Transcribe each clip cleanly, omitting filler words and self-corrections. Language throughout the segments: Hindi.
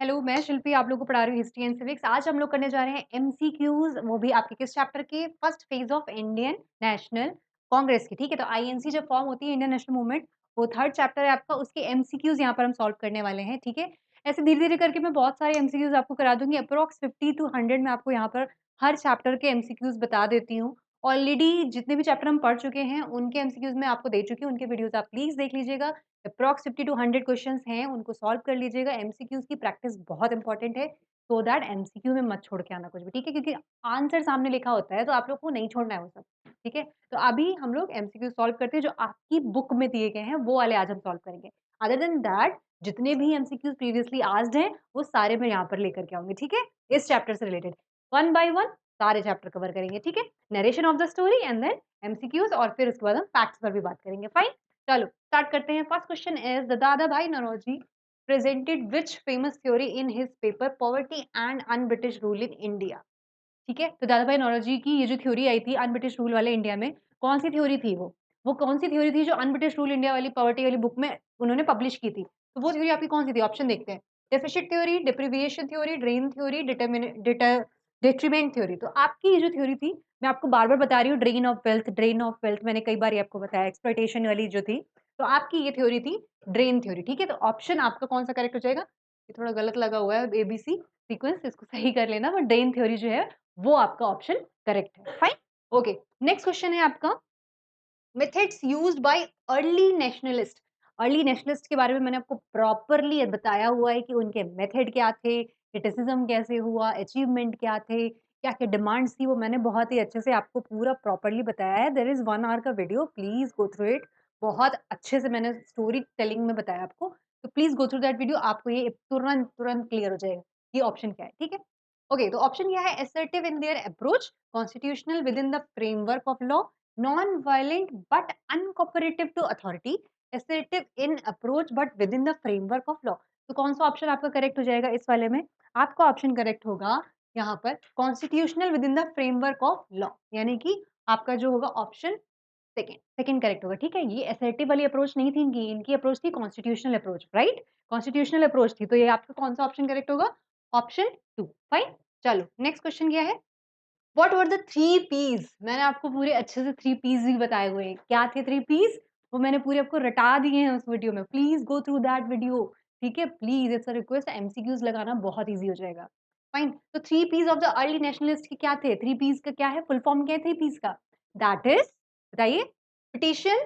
हेलो, मैं शिल्पी आप लोगों को पढ़ा रही हूँ हिस्ट्री एंड सिविक्स। आज हम लोग करने जा रहे हैं एमसीक्यूज़, वो भी आपके किस चैप्टर के? First phase of Indian national Congress की, ठीक है? तो आईएनसी जब फॉर्म होती है इंडियन नेशनल मूवमेंट, वो थर्ड चैप्टर है आपका, उसके एमसीक्यूज़ यहाँ पर हम सॉल्व करने वाले हैं, ठीक है? ऐसे धीरे-धीरे करके मैं बहुत सारे एमसीक्यूज़ आपको करा दूँगी, अप्रॉक्स 50 टू 100 मैं आपको यहाँ पर हर चैप्टर के एमसीक्यूज़ बता देती हूँ। ऑलरेडी जितने भी चैप्टर हम पढ़ चुके हैं, उनके एमसीक्यूज़ मैं आपको दे चुकी हूँ, उनके वीडियोज़ आप प्लीज़ देख लीजिएगा। अप्रॉक्स 50 टू 100 क्वेश्चंस हैं, उनको सॉल्व कर लीजिएगा। एमसीक्यूज़ की प्रैक्टिस बहुत इंपॉर्टेंट है, सो दैट एमसीक्यू में मत छोड़ के आना कुछ भी, ठीक है? क्योंकि आंसर सामने लिखा होता है, तो आप लोग को नहीं छोड़ना है वो सब, ठीक है? तो अभी हम लोग एमसीक्यू सॉल्व करते हैं, जो आपकी बुक में दिए गए हैं, वो वाले आज हम सॉल्व करेंगे। अदर देन दैट जितने भी एमसीक्यूज़ प्रीवियसली आस्क्ड हैं, वो सारे मैं यहाँ पर लेकर के आऊँगी, ठीक है? इस चैप्टर से रिलेटेड। वन बाय वन सारे चैप्टर कवर करेंगे, ठीक है? Narration of the story and then MCQs और फिर उसके बाद हम फैक्ट्स पर भी बात करेंगे, फाइन? चलो स्टार्ट करते हैं। First question is the Dadabhai Naoroji presented which famous theory in his paper poverty and un British rule in India. ठीक है? तो दादाभाई नौरोजी की ये जो थ्योरी आई थी अन ब्रिटिश रूल वाले इंडिया में, कौन-सी थ्योरी थी वो? वो कौन-सी थ्योरी थी जो अन ब्रिटिश रूल इंडिया वाली पॉवर्टी वाली बुक में उन्होंने पब्लिश की थी? तो वो थ्योरी आपकी कौन-सी थी? ऑप्शन देखते हैं। Deficit theory, deprivation theory, drain theory, detriment theory. तो आपकी ये जो थ्योरी थी, मैं आपको बार-बार बता रही हूँ ड्रेन ऑफ वेल्थ मैंने कई बार ये आपको बताया एक्सप्लॉइटेशन वाली जो थी, तो आपकी ये थ्योरी थी ड्रेन थ्योरी, ठीक है? तो ऑप्शन आपका कौन-सा करेक्ट हो जाएगा? ये थोड़ा गलत लगा हुआ है एबीसी सीक्वेंस, इसको सही कर लेना, बट ड्रेन थ्योरी जो है वो आपका ऑप्शन करेक्ट है, फाइन? ओके, नेक्स्ट क्वेश्चन है आपका methods used by early nationalist. Early nationalist के बारे में मैंने आपको प्रॉपरली बताया हुआ है कि उनके मेथड क्या थे, क्रिटिसिज्म कैसे हुआ, अचीवमेंट क्या थे, क्या-क्या डिमांड्स थी, वो मैंने बहुत ही अच्छे से आपको पूरा प्रॉपरली बताया है। देयर इज़ 1 आवर का video, please go through it. बहुत अच्छे से मैंने स्टोरी टेलिंग में बताया आपको, तो please go through that video, आपको ये तुरंत क्लियर हो जाएगा, ये ऑप्शन क्या है, ठीक है? ओके, तो ऑप्शन क्या है? Assertive in their approach, constitutional with in the framework of law, non-violent but uncooperative to authority, assertive in approach but within the framework of law। तो कौन सा ऑप्शन आपका करेक्ट हो जाएगा इस वाले में? आपका ऑप्शन करेक्ट होगा यहाँ पर constitutional with in the framework of law, यानी कि आपका जो होगा ऑप्शन सेकंड, सेकंड करेक्ट होगा, ठीक है? ये असर्टिव वाली अप्रोच नहीं थी इनकी, इनकी अप्रोच थी constitutional approach, right? Constitutional approach थी, तो ये आपका कौन सा ऑप्शन करेक्ट होगा? Option 2, fine? चलो नेक्स्ट क्वेश्चन क्या है? What were the 3 P's? मैंने आपको पूरे अच्छे से 3 पीस भी बताए हुए हैं। क्या थे 3 पीस? वो मैंने पूरे आपको रटा दिए हैं उस वीडियो में। Please go through that video, ठीक है? Please it's a request, MCQs लगाना बहुत ईज़ी हो जाएगा। फाइन, तो 3 P's of the early nationalist के क्या थे? 3 पीस का क्या है? फुल फॉर्म क्या है 3 पीस का? दैट इज़ बताइए? Petition,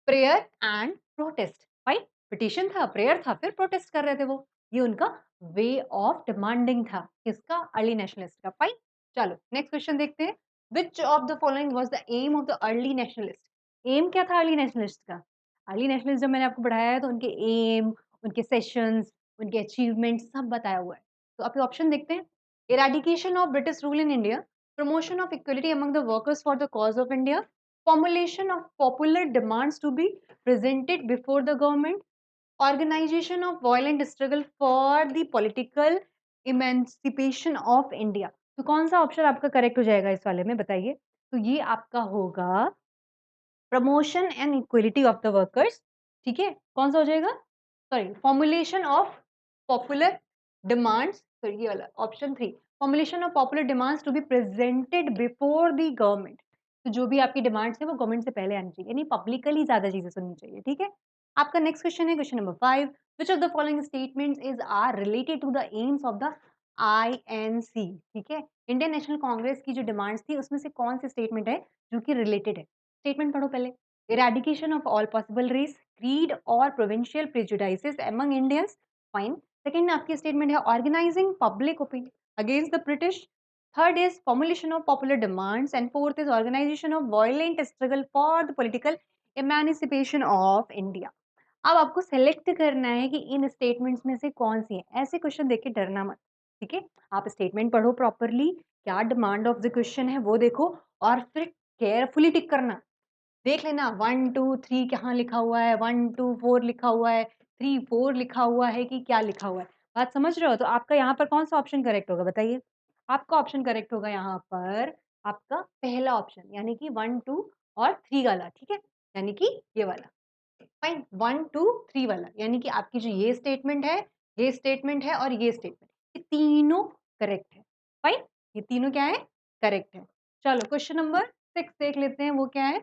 prayer and protest. Right? Petition था, प्रेयर था, फिर प्रोटेस्ट कर रहे थे वो। ये उनका वे ऑफ डिमांडिंग था। किसका? अर्ली नेशनलिस्ट का। फाइन? चलो नेक्स्ट क्वेश्चन देखते हैं। Which of the following was the aim of the early nationalist? Aim क्या था अर्ली नेशनलिस्ट का? अर्ली नेशनलिस्ट जब मैंने आपको पढ़ाया है तो उनके एम, उनके सेशंस, उनके अचीवमेंट सब बताया हुआ है। तो आप ये ऑप्शन देखते हैं। Eradication of British rule in India, promotion of equality among the workers for the cause of India, formulation of popular demands to be presented before the government, organization of violent struggle for the political emancipation of India। तो कौन सा ऑप्शन आपका करेक्ट हो जाएगा इस वाले में बताइए? तो ये आपका होगा promotion and equality of the workers, ठीक है? कौन सा हो जाएगा? Sorry, formulation of popular demands, sorry ये वाला option 3, formulation of popular demands to be presented before the government. तो जो भी आपकी डिमांड्स है वो गवर्नमेंट से पहले आनी चाहिए, यानी पब्लिकली ज़्यादा चीज़ें सुननी चाहिए, ठीक है? आपका नेक्स्ट क्वेश्चन है question number 5, which of the following statements is are related to the aims of the INC, ठीक है? इंडियन नेशनल कांग्रेस की जो डिमांड्स थी उसमें से कौन सी स्टेटमेंट है जो कि रिलेटेड है? स्टेटमेंट पढ़ो पहले। Eradication of all possible race, creed और provincial prejudices among Indians, fine. Second आपकी स्टेटमेंट है organising public opinion against the British, third is formulation of popular demands and fourth is organisation of violent struggle for the political emancipation of India. अब आपको सेलेक्ट करना है कि इन स्टेटमेंट्स में से कौन सी है। ऐसे क्वेश्चन देख के डरना मत, ठीक है? आप स्टेटमेंट पढ़ो प्रॉपरली, क्या डिमांड ऑफ द क्वेश्चन है वो देखो और फिर केयरफुली टिक करना। देख लेना 1, 2, 3 कहाँ लिखा हुआ है, 1, 2, 4 लिखा हुआ है, 3, 4 लिखा हुआ है कि क्या लिखा हुआ है। बात समझ रहे हो? तो आपका यहाँ पर कौन-सा ऑप्शन करेक्ट होगा बताइए? आपका ऑप्शन करेक्ट होगा यहाँ पर आपका पहला ऑप्शन, यानी कि 1, 2 और 3 वाला, ठीक है? यानी कि ये वाला। फाइन, 1, 2, 3 वाला, यानी कि आपकी जो ये स्टेटमेंट है, ये स्टेटमेंट है और ये स्टेटमेंट, ये तीनों करेक्ट है। फाइन, ये तीनों क्या है? करेक्ट है। चलो क्वेश्चन नंबर 6 देख लेते हैं, वो क्या है?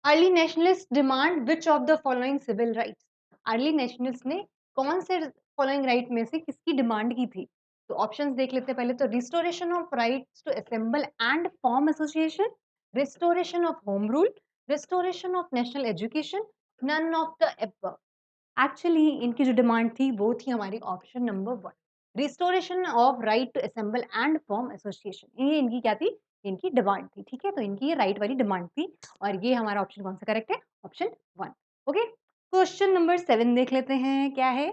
Early nationalist demand which of the following civil rights? Early nationalist ने कौन से फॉलोइंग राइट में से किसकी डिमांड की थी? तो ऑप्शंस देख लेते हैं पहले तो, restoration of rights to assemble and form association, restoration of home rule, restoration of national education, none of the above. Actually इनकी जो डिमांड थी वो थी हमारी option number 1, restoration of right to assemble and form association. ये इनकी क्या थी? इनकी डिमांड थी, ठीक है? तो इनकी ये राइट वाली डिमांड थी और ये हमारा ऑप्शन कौन सा करेक्ट है? ऑप्शन 1। ओके, क्वेश्चन नंबर 7 देख लेते हैं, क्या है?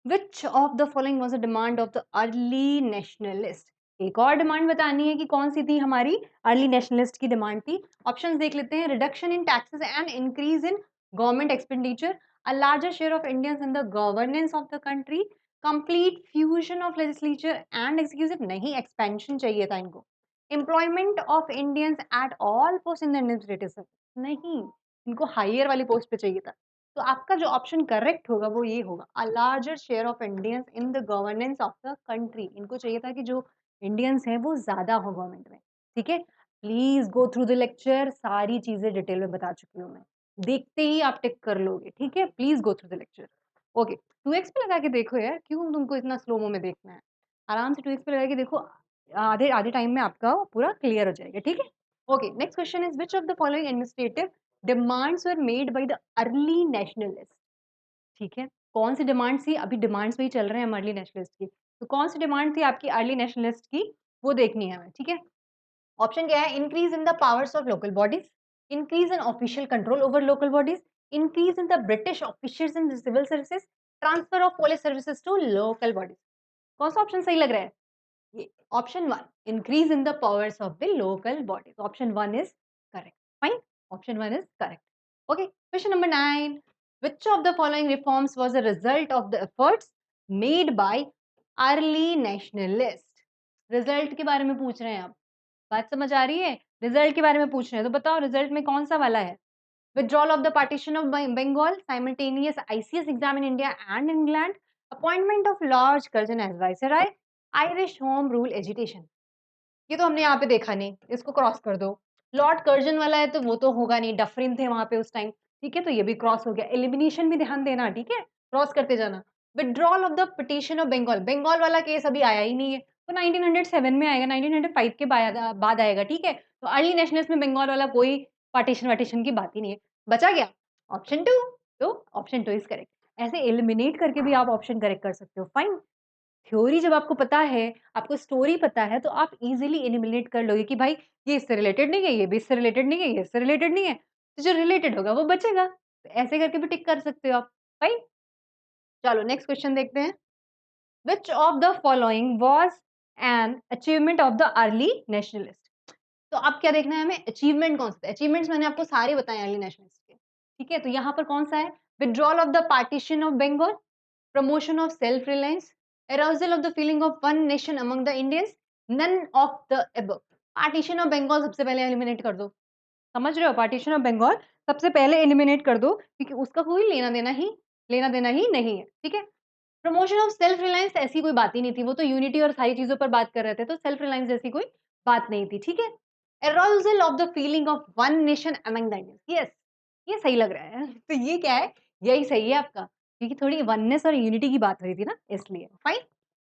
Which of the following was a demand of the early nationalist? एक और डिमांड बतानी है कि कौन सी थी हमारी अर्ली नेशनलिस्ट की डिमांड थी। ऑप्शंस देख लेते हैं, reduction in taxes and increase in government expenditure, a larger share of Indians in the governance of the country, complete fusion of legislature and executive, नहीं एक्सपेंशन चाहिए था इनको, employment of Indians at all post in the administrative service, नहीं, इनको हायर वाली पोस्ट पे चाहिए था। तो आपका जो ऑप्शन करेक्ट होगा वो ये होगा, a larger share of Indians in the governance of the country. इनको चाहिए था कि जो इंडियंस हैं वो ज़्यादा हो गवर्नमेंट में, ठीक है? Please go through the lecture, सारी चीज़ें डिटेल में बता चुकी हूँ मैं। देखते ही आप टिक कर लोगे, ठीक है? Please go through the lecture. Okay, 2x पे लगा के देखो यार, क्यों तुमको इतना स्लो मो में देखना है? आराम से 2x पे लगा के देखो, आधे आधे टाइम में आपका पूरा क्लियर हो जाएगा, ठीक है? Okay, next question is which of the following administrative demands were made by the early nationalist? ठीक है, कौन सी डिमांड थी? अभी डिमांड्स पे ही चल रहे हैं हम अर्ली नेशनलिस्ट की। तो कौन सी डिमांड थी आपकी अर्ली नेशनलिस्ट की? वो देखनी है हमें, ठीक है? ऑप्शन क्या है? Increase in the powers of local bodies, increase in official control over local bodies, increase in the British officers in civil services, transfer of police services to local bodies. कौन सा ऑप्शन सही लग रहा है? ये option 1, increase in the powers of the local bodies. Option 1 is correct. Fine, option 1 is correct. Okay, question number 9, which of the following reforms was a result of the efforts made by early nationalist? Result के बारे में पूछ रहे हैं आप, बात समझ आ रही है? रिजल्ट के बारे में पूछ रहे हैं, तो बताओ रिजल्ट में कौन सा वाला है? Withdrawal of the partition of Bengal, simultaneous ICS exam in India and England, appointment of Lord Curzon as viceroy, Irish home rule agitation। ये तो हमने यहाँ पे देखा नहीं, इसको क्रॉस कर दो। लॉर्ड कर्जन वाला है तो वो तो होगा नहीं, डफरिन थे वहाँ पे उस टाइम, ठीक है? तो ये भी क्रॉस हो गया। एलिमिनेशन भी ध्यान देना, ठीक है? क्रॉस करते जाना। Withdrawal of the petition of Bengal, Bengal वाला केस अभी आया ही नहीं है, वो 1907 में आएगा, 1905 के बाद आएगा, ठीक है? तो अर्ली नेशनलिस्ट में बंगाल वाला कोई पार्टीशन-वार्टीशन की बात ही नहीं है। बचा क्या? ऑप्शन 2, तो ऑप्शन 2 इज़ करेक्ट। ऐसे एलिमिनेट करके भी आप ऑप्शन करेक्ट कर सकते हो, फाइन। थ्योरी जब आपको पता है, आपको स्टोरी पता है, तो आप इज़िली एलिमिनेट कर लोगे कि भाई ये इससे रिलेटेड नहीं है, ये भी इससे रिलेटेड नहीं है, ये इससे रिलेटेड नहीं है। तो जो रिलेटेड होगा वो बचेगा। तो ऐसे करके भी टिक कर सकते हो आप, राइट? चलो नेक्स्ट क्वेश्चन देखते हैं। Which of the following was an achievement of the early nationalist? तो अब क्या देखना है हमें? अचीवमेंट कौन सा था? अचीवमेंट्स मैंने आपको सारे बताए अर्ली नेशनलिस्ट के, ठीक है? तो यहाँ पर कौन सा है? Withdrawal of the partition of Bengal, promotion of self-reliance, arousal of the feeling of one nation among the Indians, none of the above। Partition of Bengal सबसे पहले एलिमिनेट कर दो। समझ रहे हो? पार्टीशन ऑफ बंगाल सबसे पहले एलिमिनेट कर दो, क्योंकि उसका कोई लेना-देना ही नहीं है, ठीक है? प्रमोशन ऑफ सेल्फ रिलायंस ऐसी कोई बात ही नहीं थी, वो तो यूनिटी और सारी चीज़ों पर बात कर रहे थे, तो सेल्फ रिलायंस जैसी कोई बात नहीं थी, ठीक है? Arousal of the feeling of one nation among the Indians, yes, ये सही लग रहा है। तो ये क्या है? यही सही है आपका, क्योंकि थोड़ी वननेस और यूनिटी की बात हो रही थी ना, इसलिए, फाइन।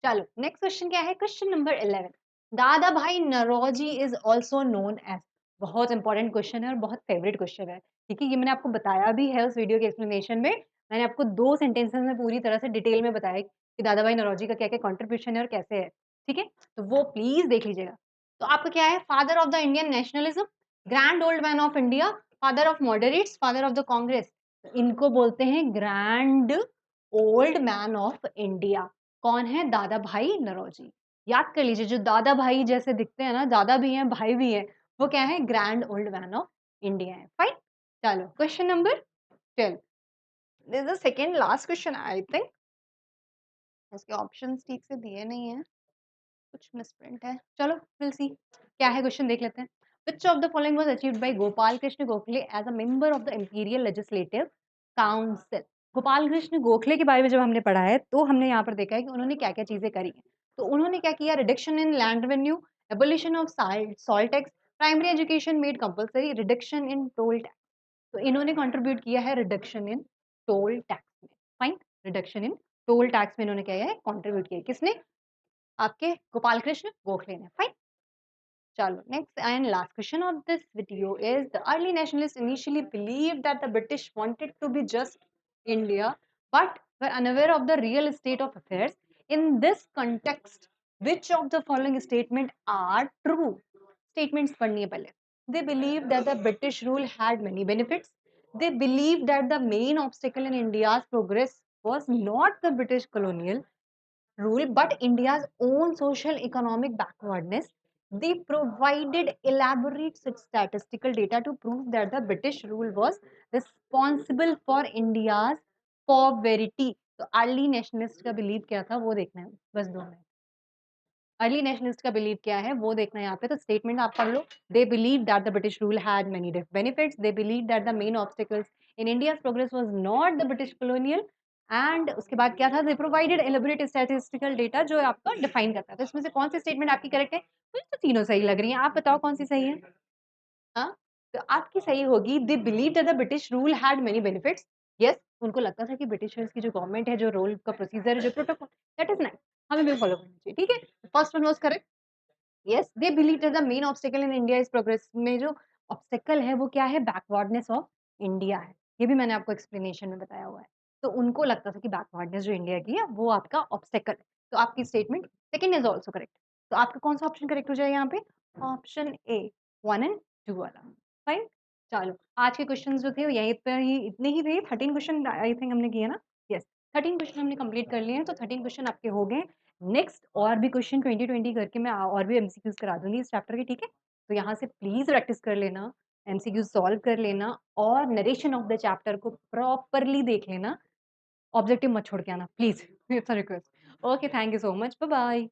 चलो नेक्स्ट क्वेश्चन क्या है? Question number 11, Dadabhai Naoroji is also known as, बहुत इंपॉर्टेंट क्वेश्चन है और बहुत फेवरेट क्वेश्चन है, ठीक है? ये मैंने आपको बताया भी है उस वीडियो के एक्सप्लेनेशन में। मैंने आपको 2 सेंटेंसेस में पूरी तरह से डिटेल में बताया कि दादा भाई नौरोजी का क्या-क्या कंट्रीब्यूशन है और कैसे है, ठीक है? तो वो प्लीज़ देख लीजिएगा। तो आपका क्या है? Father of the Indian nationalism, grand old man of India, father of moderates, father of the Congress. इनको बोलते हैं grand old man of India. कौन है? दादा भाई नौरोजी। याद कर लीजिए, जो दादा भाई जैसे दिखते हैं ना, दादा भी हैं, भाई भी हैं, वो क्या है? Grand old man of India है, फाइन? चलो question number 12, this is the second last question I think. इसके ऑप्शंस ठीक से दिए नहीं हैं, कुछ मिसप्रिंट है। चलो विल सी क्या है, क्वेश्चन देख लेते हैं। Which of the following was achieved by Gopal Krishna Gokhale as a member of the imperial legislative council? Gopal Krishna Gokhale के बारे में जब हमने पढ़ा है, तो हमने यहाँ पर देखा है कि उन्होंने क्या-क्या चीज़ें करी हैं। तो उन्होंने क्या किया reduction in land revenue, abolition of salt tax, primary education made compulsory, reduction in toll tax. तो इन्होंने कंट्रीब्यूट किया है रिडक्शन इन टोल टैक्स में, fine? Reduction in toll tax में इन्होंने क्या है कंट्रीब्यूट किया है। किसने? आपके गोपाल कृष्ण गोखले ने, fine? Chalo. Next and last question of this video is the early nationalists initially believed that the British wanted to be just India, but were unaware of the real state of affairs. In this context, which of the following statements are true? Statements पढ़नी है पहले. They believed that the British rule had many benefits. They believed that the main obstacle in India's progress was not the British colonial rule but India's own social economic backwardness. They provided elaborate statistical data to prove that the British rule was responsible for India's poverty. तो अर्ली नेशनलिस्ट का बिलीव क्या था वो देखना है बस 2 मिनट अर्ली नेशनलिस्ट का बिलीव क्या है वो देखना है यहाँ पे तो स्टेटमेंट आप पढ़ लो they believe that the British rule had many benefits they believe that the main obstacles in India's progress was not the British colonial and उसके बाद क्या था they provided elaborate statistical data जो आपको डिफाइन करता है तो इसमें से कौन सी स्टेटमेंट आपकी करेक्ट है मुझे तो तीनों सही लग रही है आप बताओ कौन सी सही है हाँ, तो आपकी सही होगी दे believe that the British rule had many benefits yes उनको लगता था कि ब्रिटिशर्स की जो गवर्नमेंट है जो रोल का प्रोसीजर है जो प्रोटोकॉल दैट इज नाइस हमें भी फॉलो करना चाहिए ठीक है first one was correct yes they believe that the main obstacle in India is progress में जो ऑब्स्टेकल है वो क्या है बैकवर्डनेस ऑफ इंडिया है ये भी मैंने आपको एक्सप्लेनेशन में बताया हुआ है तो उनको लगता था कि बैकवर्डनेस जो इंडिया की है वो आपका ऑब्स्टेकल है तो आपकी statement second is also correct तो आपका कौन सा ऑप्शन करेक्ट हो जाएगा यहाँ पे ऑप्शन ए 1 एंड 2 वाला फाइन चलो आज के क्वेश्चंस जो थे वो यहीं पर ही इतने ही थे 13 क्वेश्चन आई थिंक हमने किए ना यस 13 क्वेश्चन हमने कंप्लीट कर लिए हैं तो 13 क्वेश्चन आपके हो गए नेक्स्ट और भी क्वेश्चन 20-20 करके मैं और भी एमसीक्यूज करा दूंगी इस चैप्टर के ठीक है तो यहाँ से प्लीज प्रैक्टिस कर लेना एमसीक्यूज सॉल्व कर लेना और नरेशन ऑफ द चैप्टर को प्रॉपरली देख लेना ऑब्जेक्टिव मत छोड़ के आना please it's a request okay thank you so much bye bye